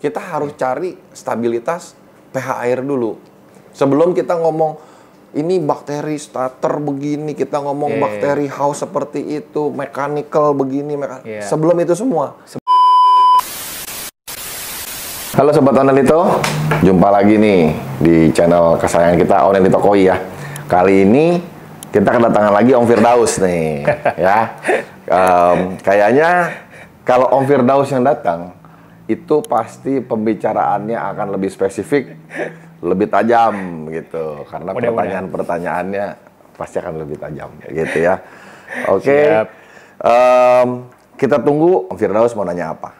kita harus cari stabilitas pH air dulu. Sebelum kita ngomong ini bakteri starter begini, kita ngomong bakteri house seperti itu, mechanical begini, sebelum itu semua. Halo Sobat Onelito, jumpa lagi nih di channel kesayangan kita Onelito Koi ya. Kali ini kita kedatangan lagi Om Firdaus nih, ya. Kayaknya kalau Om Firdaus yang datang, itu pasti pembicaraannya akan lebih spesifik, lebih tajam gitu. Karena pertanyaan-pertanyaannya pasti akan lebih tajam, gitu ya. Oke, kita tunggu Om Firdaus mau nanya apa.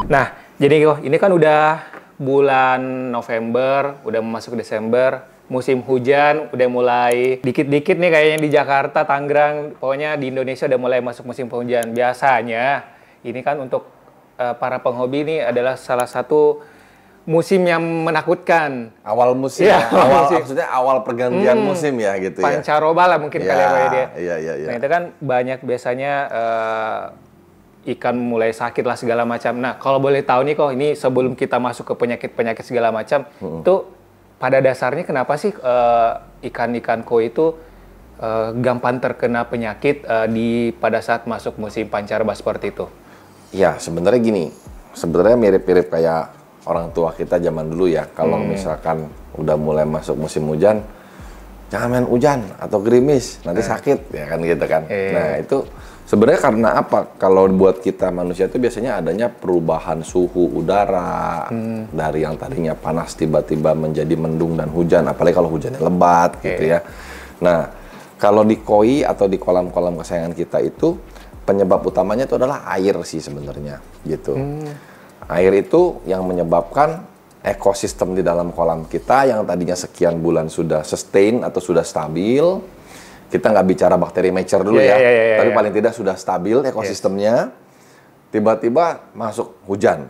Nah, jadi ini kan udah bulan November, udah masuk Desember, musim hujan udah mulai dikit-dikit nih kayaknya di Jakarta, Tangerang, pokoknya di Indonesia udah mulai masuk musim penghujan. Biasanya ini kan untuk para penghobi ini adalah salah satu musim yang menakutkan. Awal musim, ya, maksudnya awal pergantian musim ya gitu ya. Pancaroba lah mungkin kali ya dia. Iya. Nah itu kan banyak biasanya ikan mulai sakit lah segala macam. Nah, kalau boleh tahu nih kok, ini sebelum kita masuk ke penyakit-penyakit segala macam, itu pada dasarnya kenapa sih ikan-ikan koi itu gampang terkena penyakit pada saat masuk musim pancaroba seperti itu? Ya, sebenarnya gini, sebenarnya mirip-mirip kayak orang tua kita zaman dulu ya. Kalau misalkan udah mulai masuk musim hujan, jangan main hujan atau gerimis, nanti sakit, ya kan gitu kan. Nah, itu sebenarnya karena apa? Kalau buat kita manusia itu biasanya adanya perubahan suhu udara dari yang tadinya panas tiba-tiba menjadi mendung dan hujan, apalagi kalau hujannya lebat gitu ya. Nah, kalau di koi atau di kolam-kolam kesayangan kita itu penyebab utamanya itu adalah air sih sebenarnya gitu. Air itu yang menyebabkan ekosistem di dalam kolam kita yang tadinya sekian bulan sudah sustain atau sudah stabil. Kita nggak bicara bakteri mature dulu tapi paling tidak sudah stabil ekosistemnya, tiba-tiba masuk hujan.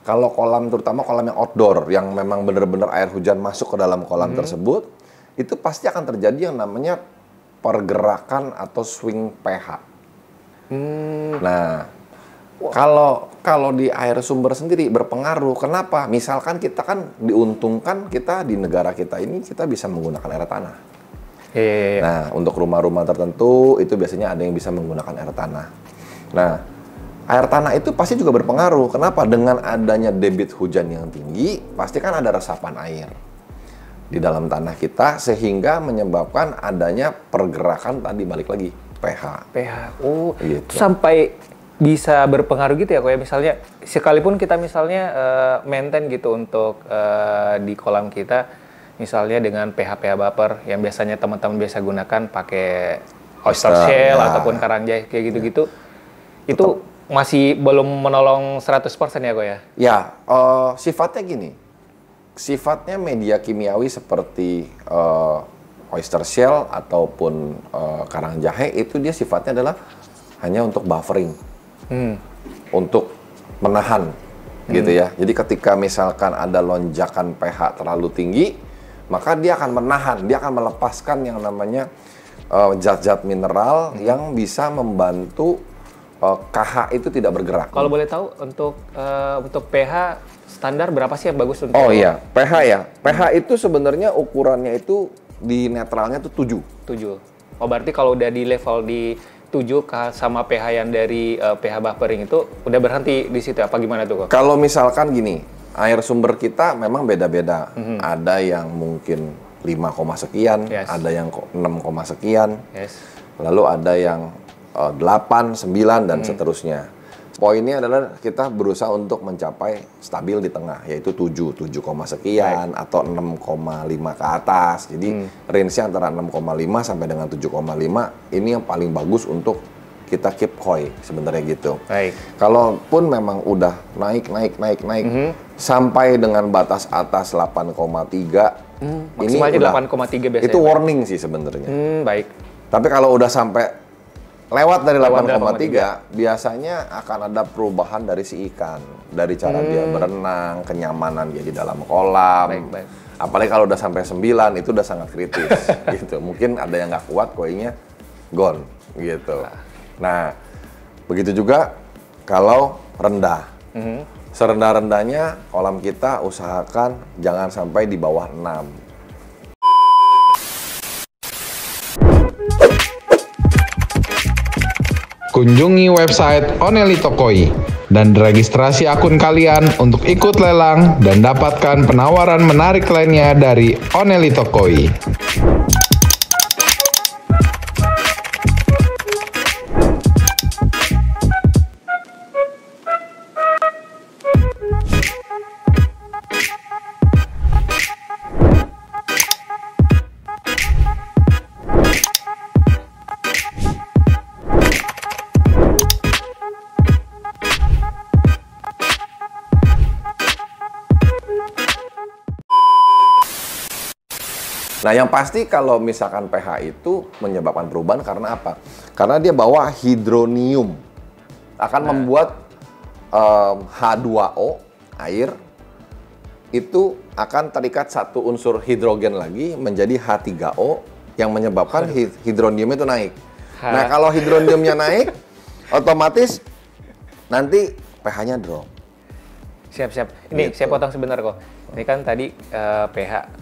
Kalau kolam, terutama kolam yang outdoor, yang memang benar-benar air hujan masuk ke dalam kolam tersebut, itu pasti akan terjadi yang namanya pergerakan atau swing pH. Nah, kalau di air sumber sendiri berpengaruh. Kenapa? Misalkan kita kan diuntungkan, kita di negara kita ini kita bisa menggunakan air tanah. Nah, untuk rumah-rumah tertentu itu biasanya ada yang bisa menggunakan air tanah. Nah, air tanah itu pasti juga berpengaruh. Kenapa? Dengan adanya debit hujan yang tinggi, pasti kan ada resapan air di dalam tanah kita sehingga menyebabkan adanya pergerakan tadi, balik lagi pH. Oh, gitu. Sampai bisa berpengaruh gitu ya, kayak misalnya sekalipun kita misalnya maintain gitu untuk di kolam kita, misalnya dengan pH buffer yang biasanya teman-teman biasa gunakan pakai oyster shell ataupun karang jahe kayak gitu-gitu, itu masih belum menolong 100% ya kok ya? Ya, sifatnya gini, sifatnya media kimiawi seperti oyster shell ataupun karang jahe itu dia sifatnya adalah hanya untuk buffering, untuk menahan gitu ya. Jadi ketika misalkan ada lonjakan pH terlalu tinggi, maka dia akan menahan, dia akan melepaskan yang namanya zat-zat mineral yang bisa membantu KH itu tidak bergerak. Kalau boleh tahu untuk pH standar berapa sih yang bagus untuk? Oh iya, pH ya. pH itu sebenarnya ukurannya itu di netralnya tuh 7. Oh berarti kalau udah di level di 7 sama pH yang dari pH buffering itu udah berhenti di situ apa gimana tuh kok? Kalau misalkan gini, air sumber kita memang beda-beda. Ada yang mungkin 5, sekian, ada yang 6, sekian, lalu ada yang 8, 9, dan seterusnya. Poinnya adalah kita berusaha untuk mencapai stabil di tengah, yaitu 7, sekian, atau 6,5 ke atas. Jadi range-nya antara 6,5 sampai dengan 7,5, ini yang paling bagus untuk kita keep koi sebenarnya gitu. Kalaupun memang udah naik sampai dengan batas atas 8,3, maksimalnya 8,3 biasanya. Itu warning sih sebenarnya. Baik. Tapi kalau udah sampai lewat dari 8,3 biasanya akan ada perubahan dari si ikan, dari cara dia berenang, kenyamanan dia di dalam kolam. Baik. Apalagi kalau udah sampai 9 itu udah sangat kritis gitu. Mungkin ada yang nggak kuat, koinya gone gitu. Nah, begitu juga kalau rendah. Serendah-rendahnya kolam kita usahakan jangan sampai di bawah 6. Kunjungi website Onely Tokoi dan registrasi akun kalian untuk ikut lelang dan dapatkan penawaran menarik lainnya dari Onely Tokoi. Nah, yang pasti kalau misalkan pH itu menyebabkan perubahan karena apa? Karena dia bawa hidronium. Akan membuat H2O, air, itu akan terikat satu unsur hidrogen lagi menjadi H3O yang menyebabkan hidronium itu naik. Nah, kalau hidroniumnya naik, otomatis nanti pH-nya drop. Siap. Ini saya potong sebentar kok. Ini kan tadi pH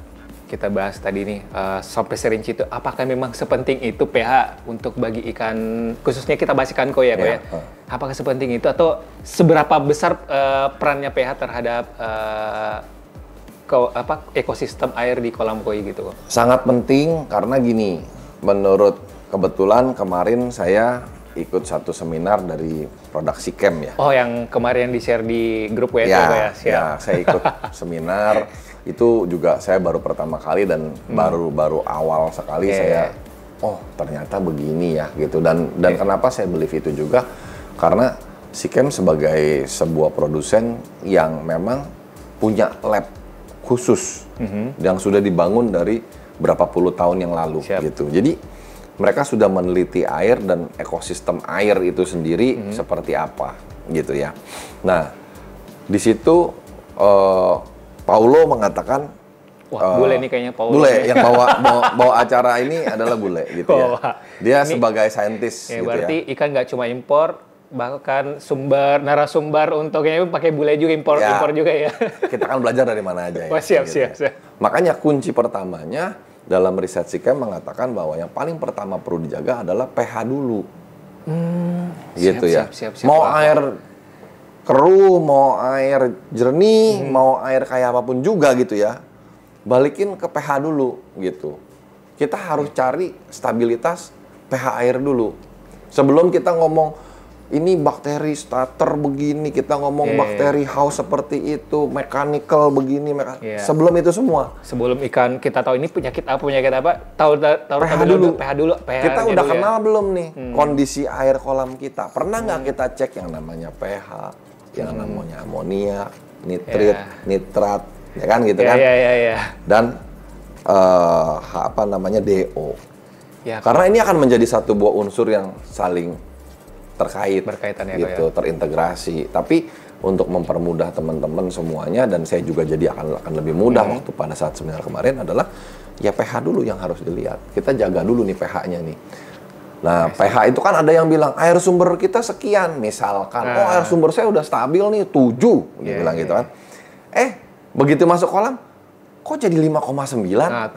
kita bahas tadi nih sampai serinci itu, apakah memang sepenting itu pH untuk bagi ikan, khususnya kita bahas ikan koi ya, kok ya? Apakah sepenting itu atau seberapa besar perannya pH terhadap ekosistem air di kolam koi gitu kok? Sangat penting karena gini, menurut kebetulan kemarin saya ikut satu seminar dari produk Sikem ya. Oh, yang kemarin di-share di grup WA ya? Siap. Ya, saya ikut seminar. Itu juga saya baru pertama kali dan baru awal sekali saya, oh ternyata begini ya gitu. Dan kenapa saya believe itu juga karena Sikem sebagai sebuah produsen yang memang punya lab khusus yang sudah dibangun dari berapa puluh tahun yang lalu gitu. Jadi mereka sudah meneliti air dan ekosistem air itu sendiri seperti apa gitu ya. Nah, di situ Paulo mengatakan, bule nih kayaknya Paulo. Bule yang bawa acara ini adalah bule gitu ya. Dia ini, sebagai saintis ya, gitu berarti ya. Ikan nggak cuma impor, bahkan narasumber untuknya pakai bule juga, impor juga ya. Kita kan belajar dari mana aja ya. Wah, siap. Makanya kunci pertamanya dalam riset Sikem mengatakan bahwa yang paling pertama perlu dijaga adalah pH dulu. Gitu ya. Siap. Mau air keruh, mau air jernih, mau air kayak apapun juga gitu ya, balikin ke pH dulu gitu. Kita harus cari stabilitas pH air dulu. Sebelum kita ngomong, ini bakteri starter begini, kita ngomong bakteri house seperti itu, mechanical begini, sebelum itu semua. Sebelum ikan kita tahu ini penyakit apa, tahu pH dulu. Kita udah dulu kenal belum nih kondisi air kolam kita? Pernah nggak kita cek yang namanya pH? Yang namanya amonia, nitrat, ya kan gitu kan? Dan DO. Ya, karena ini akan menjadi satu buah unsur yang saling berkaitan gitu, terintegrasi. Tapi untuk mempermudah teman-teman semuanya dan saya juga jadi akan lebih mudah waktu pada saat seminar kemarin adalah ya pH dulu yang harus dilihat. Kita jaga dulu nih pH-nya nih. Nah, pH itu kan ada yang bilang air sumber kita sekian, misalkan, air sumber saya udah stabil nih 7, dia bilang gitu kan. Begitu masuk kolam, kok jadi 5,9? Nah,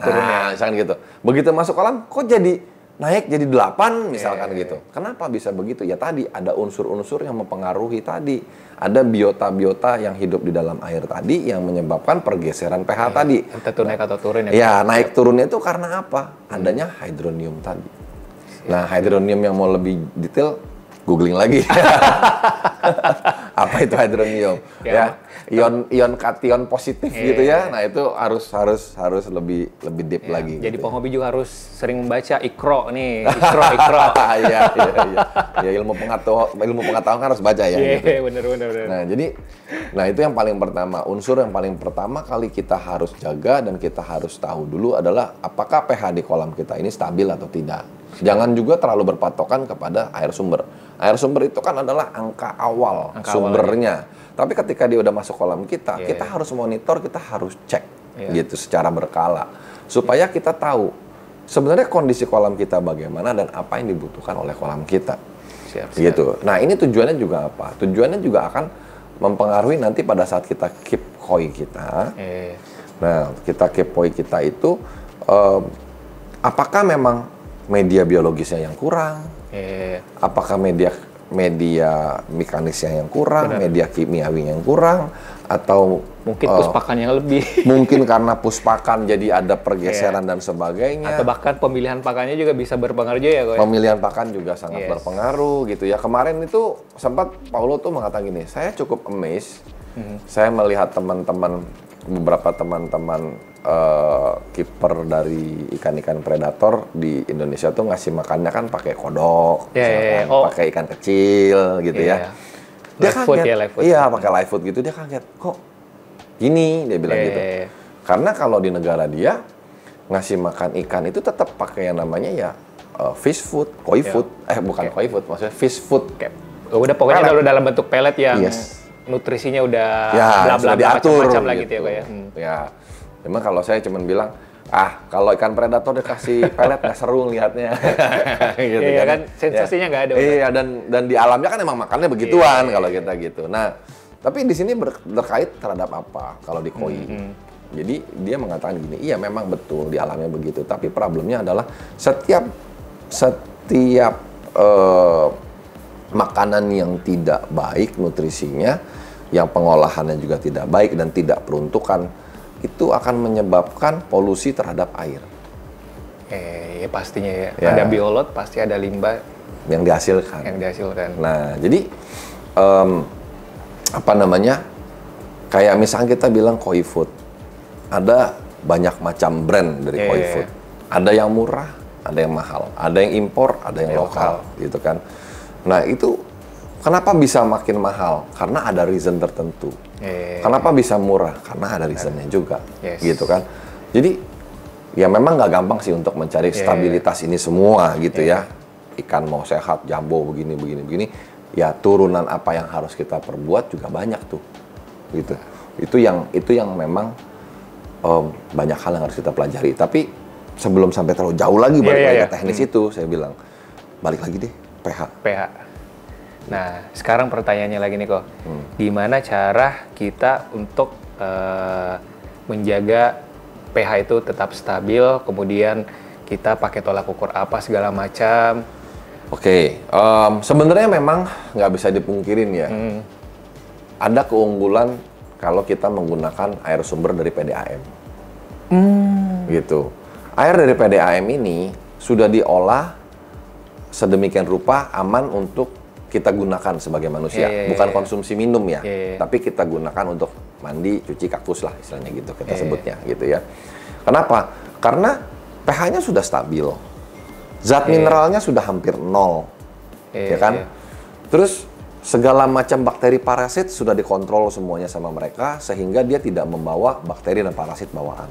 misalkan gitu. Begitu masuk kolam, kok jadi naik jadi 8, misalkan gitu. Kenapa bisa begitu? Ya tadi ada unsur-unsur yang mempengaruhi tadi. Ada biota-biota yang hidup di dalam air tadi yang menyebabkan pergeseran pH tadi. Entah itu naik atau turun ya? Ya, naik turunnya itu karena apa? Adanya hidronium tadi. Nah, hidronium yang mau lebih detail, googling lagi. Apa itu hidronium? Ya, ion kation positif gitu ya. Nah, itu harus lebih deep lagi. Jadi gitu penghobi juga harus sering membaca Iqra nih, Iqra. Iya. Ya, ilmu pengetahuan kan harus baca ya. Iya, benar. Nah, itu yang paling pertama. Unsur yang paling pertama kali kita harus jaga dan kita harus tahu dulu adalah apakah pH di kolam kita ini stabil atau tidak. Jangan juga terlalu berpatokan kepada air sumber. Air sumber itu kan adalah angka awal sumbernya. Tapi ketika dia udah masuk kolam kita, kita harus monitor, kita harus cek gitu secara berkala supaya kita tahu sebenarnya kondisi kolam kita bagaimana dan apa yang dibutuhkan oleh kolam kita. Gitu. Nah, ini tujuannya juga apa? Tujuannya juga akan mempengaruhi nanti pada saat kita keep koi kita. Nah, kita keep koi kita itu apakah memang media biologisnya yang kurang? Apakah media mekanisnya yang kurang, media kimiawi yang kurang, atau mungkin puspakan yang lebih? Mungkin karena puspakan jadi ada pergeseran dan sebagainya. Atau bahkan pemilihan pakannya juga bisa berpengaruh juga ya, Ko? Pemilihan pakan juga sangat berpengaruh gitu ya. Kemarin itu sempat Paulo tuh mengatakan gini, saya cukup amazed. Saya melihat beberapa teman-teman kiper dari ikan-ikan predator di Indonesia tuh ngasih makannya kan pakai kodok, pakai ikan kecil gitu ya. Dia kaget, pakai live food gitu, dia kaget, kok gini, dia bilang gitu. Karena kalau di negara dia ngasih makan ikan itu tetap pakai yang namanya ya fish food, koi food, bukan koi food, maksudnya fish food. Udah pokoknya kalau dalam bentuk pelet yang nutrisinya udah bla-bla macam-macam lah gitu ya, Ko ya. Ya. Memang kalau saya cuma bilang, kalau ikan predator dikasih pelet nggak seru lihatnya. Gitu kan sensasinya nggak ada. Iya, dan di alamnya kan emang makannya begituan kalau kita gitu. Nah, tapi di sini terkait terhadap apa kalau di koi. Jadi dia mengatakan gini, iya memang betul di alamnya begitu, tapi problemnya adalah setiap makanan yang tidak baik nutrisinya, yang pengolahannya juga tidak baik dan tidak peruntukan, itu akan menyebabkan polusi terhadap air. Pastinya ya. Ada biolot, pasti ada limbah yang dihasilkan. Nah, jadi kayak misalnya kita bilang koi food, ada banyak macam brand dari koi food. Ada yang murah, ada yang mahal, ada yang impor, ada yang lokal, gitu kan. Nah, itu kenapa bisa makin mahal? Karena ada reason tertentu. Kenapa bisa murah? Karena ada reasonnya juga, gitu kan. Jadi ya memang nggak gampang sih untuk mencari stabilitas ini semua, gitu ya. Ikan mau sehat, jumbo begini. Ya turunan apa yang harus kita perbuat juga banyak tuh, gitu. Itu yang memang banyak hal yang harus kita pelajari. Tapi sebelum sampai terlalu jauh lagi balik ke teknis itu, saya bilang balik lagi deh pH. Nah, sekarang pertanyaannya lagi nih, Ko. Gimana cara kita untuk menjaga pH itu tetap stabil, kemudian kita pakai tolak ukur apa segala macam? Sebenarnya memang nggak bisa dipungkirin ya. Ada keunggulan kalau kita menggunakan air sumber dari PDAM. Gitu. Air dari PDAM ini sudah diolah sedemikian rupa aman untuk kita gunakan sebagai manusia, bukan konsumsi minum ya, tapi kita gunakan untuk mandi, cuci kakus lah istilahnya gitu kita sebutnya gitu ya. Kenapa? Karena pH-nya sudah stabil, zat mineralnya sudah hampir nol, ya kan? Terus segala macam bakteri parasit sudah dikontrol semuanya sama mereka sehingga dia tidak membawa bakteri dan parasit bawaan.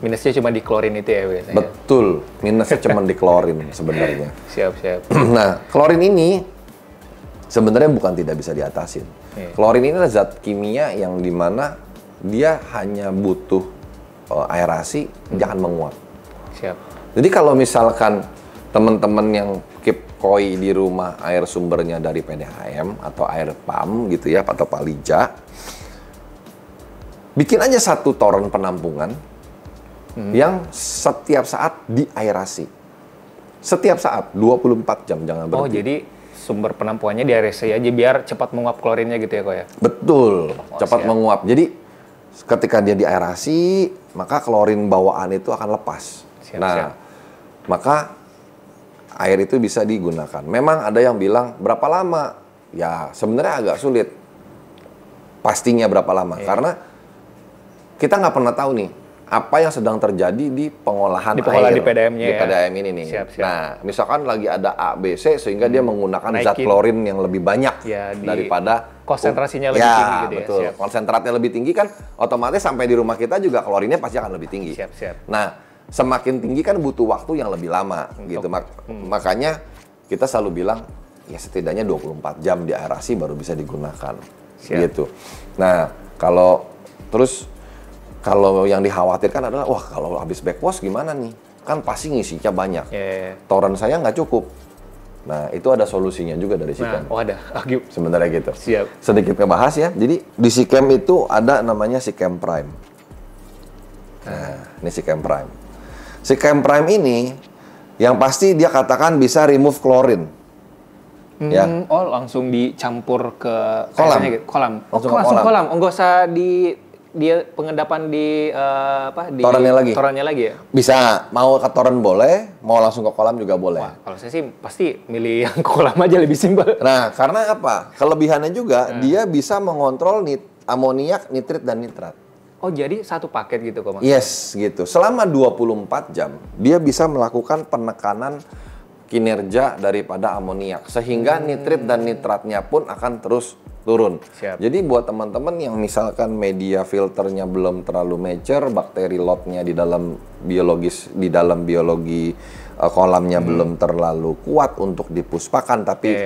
Minusnya cuma di klorin itu ya biasanya. Betul, minusnya cuma di klorin sebenarnya. Siap. Nah, klorin ini sebenarnya bukan tidak bisa diatasin. Klorin ini adalah zat kimia yang dimana dia hanya butuh aerasi, jangan menguap. Jadi kalau misalkan teman-teman yang keep koi di rumah air sumbernya dari PDAM atau air pam gitu ya, atau palija, bikin aja satu toren penampungan yang setiap saat diaerasi. Setiap saat, 24 jam, jangan berhenti. Oh, jadi sumber penampungannya di aerasi aja biar cepat menguap klorinnya gitu ya, Ko ya? Betul, cepat menguap. Jadi ketika dia diaerasi, maka klorin bawaan itu akan lepas. Maka air itu bisa digunakan. Memang ada yang bilang berapa lama? Ya sebenarnya agak sulit pastinya berapa lama, karena kita nggak pernah tahu nih apa yang sedang terjadi di pengolahan air di PDAM-nya di PDAM ini nih. Nah, misalkan lagi ada A, B, C sehingga dia menggunakan zat klorin yang lebih banyak daripada konsentrasinya lebih tinggi gitu betul. Konsentratnya lebih tinggi kan otomatis sampai di rumah kita juga klorinnya pasti akan lebih tinggi. Nah, semakin tinggi kan butuh waktu yang lebih lama gitu. Makanya kita selalu bilang ya setidaknya 24 jam di aerasi baru bisa digunakan. Gitu. Nah, kalau yang dikhawatirkan adalah wah kalau habis backwash gimana nih? Kan pasti ngisinya banyak. Toren saya nggak cukup. Nah, itu ada solusinya juga dari Sikam. Oh, ada. Sebenarnya gitu. Siap. Sedikit ngebahas ya. Jadi di Sikam itu ada namanya Sikam Prime. Nah, ini Sikam Prime. Sikam Prime ini yang pasti dia katakan bisa remove klorin. Ya. Oh, langsung dicampur ke kolam. Gitu. Kolam. Langsung kolam. Enggak usah dia pengendapan di di torennya lagi ya? Bisa, mau ke toren boleh, mau langsung ke kolam juga boleh. Wah, kalau saya sih pasti milih yang kolam aja lebih simpel. Nah, karena apa? Kelebihannya juga dia bisa mengontrol amoniak, nitrit dan nitrat. Oh, jadi satu paket gitu kok, Mas? Yes, gitu. Selama 24 jam dia bisa melakukan penekanan kinerja daripada amoniak sehingga nitrit dan nitratnya pun akan terus turun. Siap. Jadi buat teman-teman yang misalkan media filternya belum terlalu mature, bakteri lotnya di dalam biologi kolamnya belum terlalu kuat untuk dipuspakan, tapi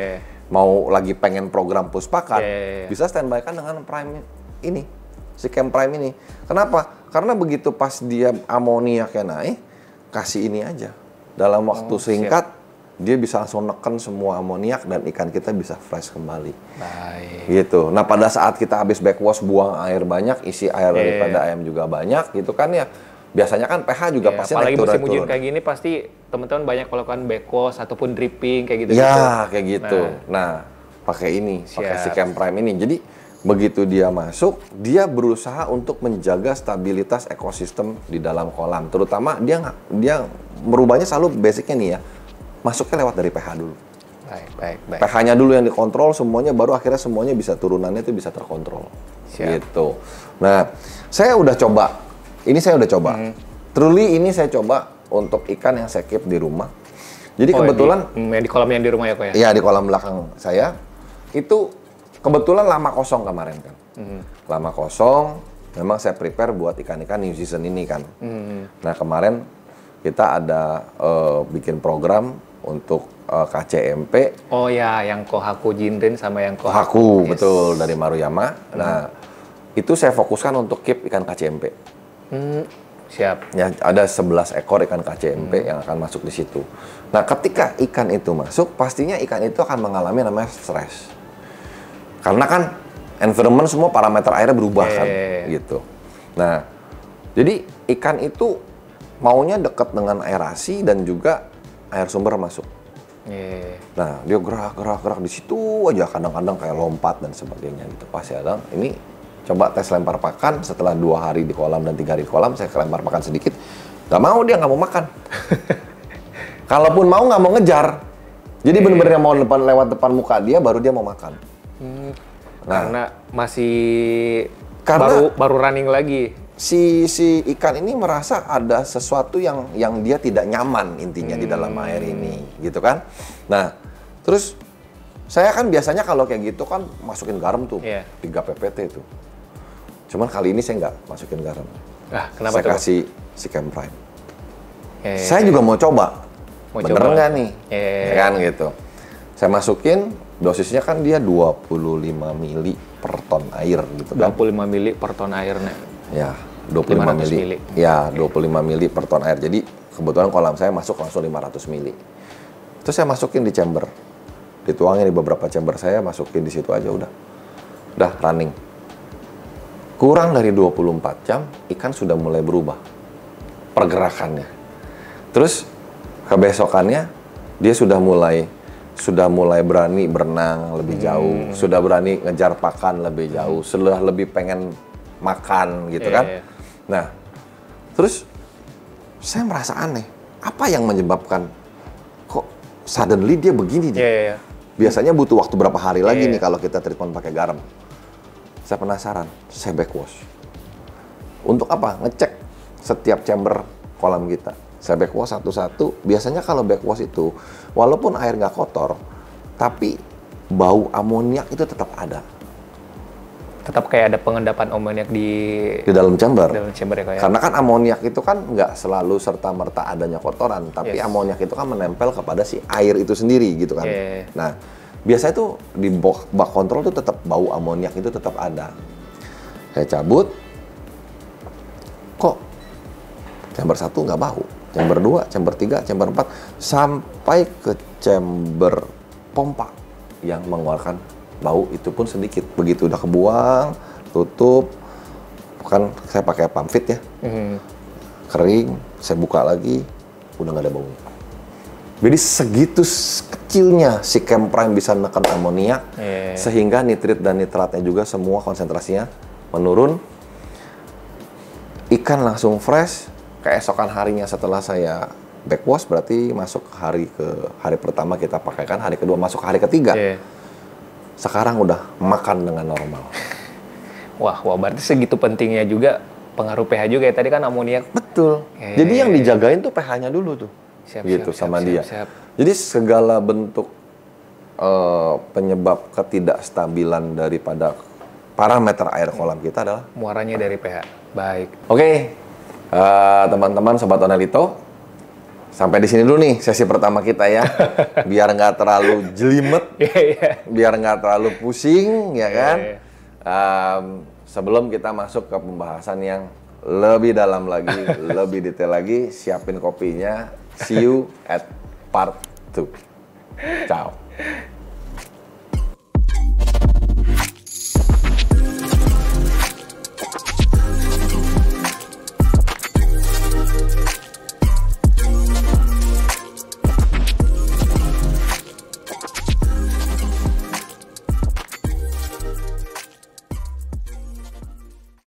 mau lagi pengen program puspakan, bisa standby kan dengan Prime ini, Sikam Prime ini. Kenapa? Karena begitu pas dia amoniaknya naik, kasih ini aja. Dalam waktu singkat, dia bisa langsung neken semua amoniak dan ikan kita bisa fresh kembali. Baik. Gitu. Nah, pada saat kita habis backwash buang air banyak, isi air daripada ayam juga banyak, gitu kan ya. Biasanya kan pH juga pasti naik turun. Apalagi musim hujan kayak gini pasti teman-teman banyak melakukan backwash ataupun dripping kayak gitu. Ya, kayak gitu. Nah, pakai ini, pakai Sikam Prime ini. Jadi begitu dia masuk, dia berusaha untuk menjaga stabilitas ekosistem di dalam kolam. Terutama dia merubahnya selalu basicnya nih ya. Masuknya lewat dari pH dulu. Baik. pH-nya dulu yang dikontrol semuanya, baru akhirnya semuanya bisa turunannya itu bisa terkontrol. Gitu. Nah, saya udah coba. Ini saya udah coba. Truly ini saya coba untuk ikan yang saya keep di rumah. Jadi kebetulan di kolam yang di rumah ya kok ya? Iya, di kolam belakang saya. Itu kebetulan lama kosong kemarin kan. Lama kosong, memang saya prepare buat ikan-ikan new season ini kan. Nah, kemarin kita ada bikin program untuk KCMP. Oh ya, yang Kohaku Jinrin sama yang Kohaku, betul, dari Maruyama. Nah, itu saya fokuskan untuk keep ikan KCMP. Siap. Ya, ada 11 ekor ikan KCMP yang akan masuk di situ. Nah, ketika ikan itu masuk, pastinya ikan itu akan mengalami namanya stres. Karena kan environment semua parameter airnya berubah kan, gitu. Nah, jadi ikan itu maunya dekat dengan aerasi dan juga air sumber masuk. Nah, dia gerak di situ aja, kadang-kadang kayak lompat dan sebagainya gitu. Pas ya, ini coba tes lempar pakan setelah 2 hari di kolam dan 3 hari di kolam, saya lempar pakan sedikit, nggak mau, dia nggak mau makan. Kalaupun mau, nggak mau ngejar. Jadi bener-bener mau lewat depan muka dia, baru dia mau makan. Karena masih baru running lagi. Si ikan ini merasa ada sesuatu yang dia tidak nyaman intinya di dalam air ini, gitu kan? Nah, terus saya kan biasanya kalau kayak gitu kan masukin garam tuh, 3 ppt itu. Cuman kali ini saya nggak masukin garam. Kenapa saya kasih Sikam Prime. Saya juga mau coba, bener nggak nih? Ya kan gitu. Saya masukin, dosisnya kan dia 25 mili per ton air gitu kan. 25 mili per ton air, nih. Ya, 25 mili. Ya, 25 mili per ton air. Jadi kebetulan kolam saya masuk langsung 500 mili. Terus saya masukin di chamber. Dituangin di beberapa chamber saya, masukin di situ aja udah running. Kurang dari 24 jam, ikan sudah mulai berubah pergerakannya. Terus kebesokannya dia sudah mulai berani berenang lebih jauh, sudah berani ngejar pakan lebih jauh, sudah lebih pengen makan gitu kan. Nah, terus saya merasa aneh, apa yang menyebabkan kok suddenly dia begini dia? Biasanya butuh waktu berapa hari lagi nih kalau kita treatment pakai garam. Saya penasaran, saya backwash. Untuk apa? Ngecek setiap chamber kolam kita. Saya backwash satu-satu. Biasanya kalau backwash itu, walaupun air nggak kotor, tapi bau amoniak itu tetap ada. tetap kayak ada pengendapan amoniak di dalam chamber. dalam chamber ya, Kak, ya? Karena kan amoniak itu kan nggak selalu serta-merta adanya kotoran, tapi Yes. amoniak itu kan menempel kepada si air itu sendiri gitu kan. Yeah. Nah, biasanya tuh di bak kontrol tuh tetap bau amoniak itu tetap ada. Saya cabut, kok chamber 1 nggak bau, chamber 2, chamber 3, chamber 4, sampai ke chamber pompa yang mengeluarkan bau itu pun sedikit. Begitu udah kebuang, tutup, kan saya pakai pump fit ya, kering, saya buka lagi, udah nggak ada bau. Jadi segitu kecilnya si Chemprime bisa menekan amoniak, sehingga nitrit dan nitratnya juga semua konsentrasinya menurun. Ikan langsung fresh, keesokan harinya setelah saya backwash berarti masuk hari pertama kita pakaikan, hari kedua masuk hari ketiga. Sekarang udah makan dengan normal. Wah, berarti segitu pentingnya juga pengaruh pH juga ya. Tadi kan amoniak. Betul. Jadi yang dijagain tuh pH-nya dulu tuh. Sama dia. Jadi segala bentuk penyebab ketidakstabilan daripada parameter air kolam kita adalah muaranya dari pH. Baik. Oke, teman-teman Sobat Onelito. Sampai di sini dulu nih sesi pertama kita ya, biar nggak terlalu jelimet, biar nggak terlalu pusing, ya kan? Sebelum kita masuk ke pembahasan yang lebih dalam lagi, lebih detail lagi, siapin kopinya. See you at part 2. Ciao.